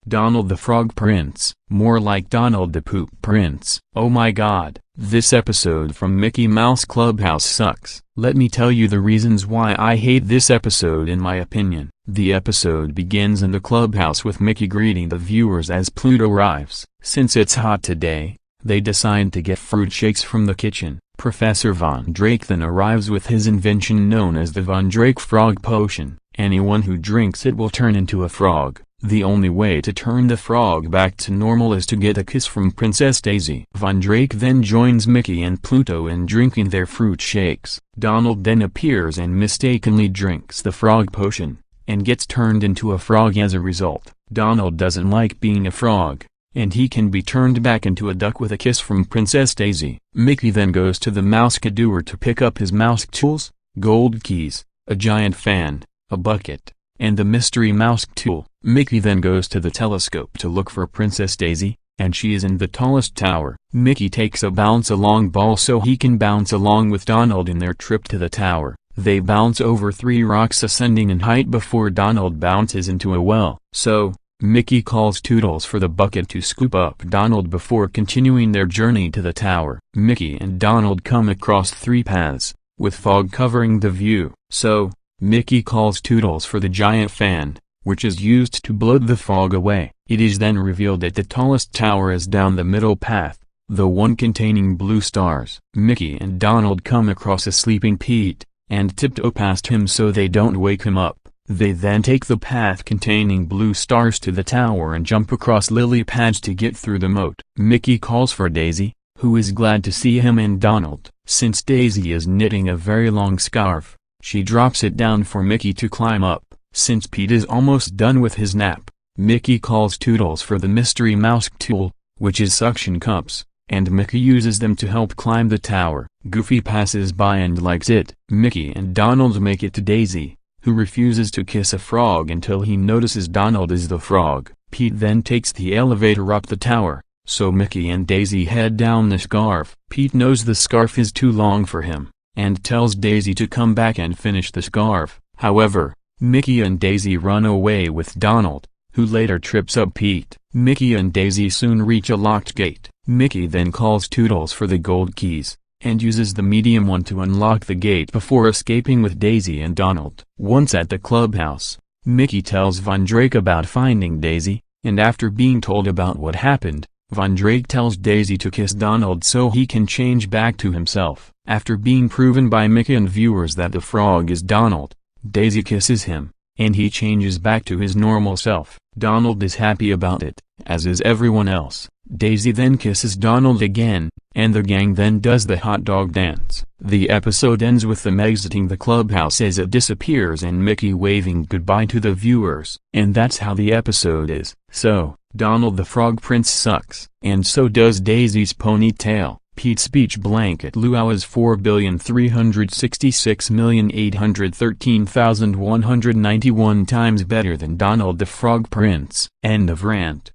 Donald the Frog Prince, more like Donald the Poop Prince. Oh my god, this episode from Mickey Mouse Clubhouse sucks. Let me tell you the reasons why I hate this episode in my opinion. The episode begins in the clubhouse with Mickey greeting the viewers as Pluto arrives. Since it's hot today, they decide to get fruit shakes from the kitchen. Professor Von Drake then arrives with his invention known as the Von Drake Frog Potion. Anyone who drinks it will turn into a frog. The only way to turn the frog back to normal is to get a kiss from Princess Daisy. Von Drake then joins Mickey and Pluto in drinking their fruit shakes. Donald then appears and mistakenly drinks the frog potion, and gets turned into a frog as a result. Donald doesn't like being a frog, and he can be turned back into a duck with a kiss from Princess Daisy. Mickey then goes to the Mouse-Cadooer to pick up his mouse tools, gold keys, a giant fan, a bucket, and the mystery mouse tool. Mickey then goes to the telescope to look for Princess Daisy, and she is in the tallest tower. Mickey takes a bounce-along ball so he can bounce along with Donald in their trip to the tower. They bounce over 3 rocks ascending in height before Donald bounces into a well. So, Mickey calls Toodles for the bucket to scoop up Donald before continuing their journey to the tower. Mickey and Donald come across 3 paths, with fog covering the view. So, Mickey calls Toodles for the giant fan, which is used to blow the fog away. It is then revealed that the tallest tower is down the middle path, the one containing blue stars. Mickey and Donald come across a sleeping Pete, and tiptoe past him so they don't wake him up. They then take the path containing blue stars to the tower and jump across lily pads to get through the moat. Mickey calls for Daisy, who is glad to see him and Donald. Since Daisy is knitting a very long scarf, she drops it down for Mickey to climb up. Since Pete is almost done with his nap, Mickey calls Toodles for the mystery mouse tool, which is suction cups, and Mickey uses them to help climb the tower. Goofy passes by and likes it. Mickey and Donald make it to Daisy, who refuses to kiss a frog until he notices Donald is the frog. Pete then takes the elevator up the tower, so Mickey and Daisy head down the scarf. Pete knows the scarf is too long for him, and tells Daisy to come back and finish the scarf. However, Mickey and Daisy run away with Donald, who later trips up Pete. Mickey and Daisy soon reach a locked gate. Mickey then calls Toodles for the gold keys, and uses the medium one to unlock the gate before escaping with Daisy and Donald. Once at the clubhouse, Mickey tells Von Drake about finding Daisy, and after being told about what happened, Von Drake tells Daisy to kiss Donald so he can change back to himself. After being proven by Mickey and viewers that the frog is Donald, Daisy kisses him, and he changes back to his normal self. Donald is happy about it, as is everyone else. Daisy then kisses Donald again, and the gang then does the hot dog dance. The episode ends with them exiting the clubhouse as it disappears and Mickey waving goodbye to the viewers. And that's how the episode is. So, Donald the Frog Prince sucks. And so does Daisy's ponytail. Pete's beach blanket luau is 4,366,813,191 times better than Donald the Frog Prince. End of rant.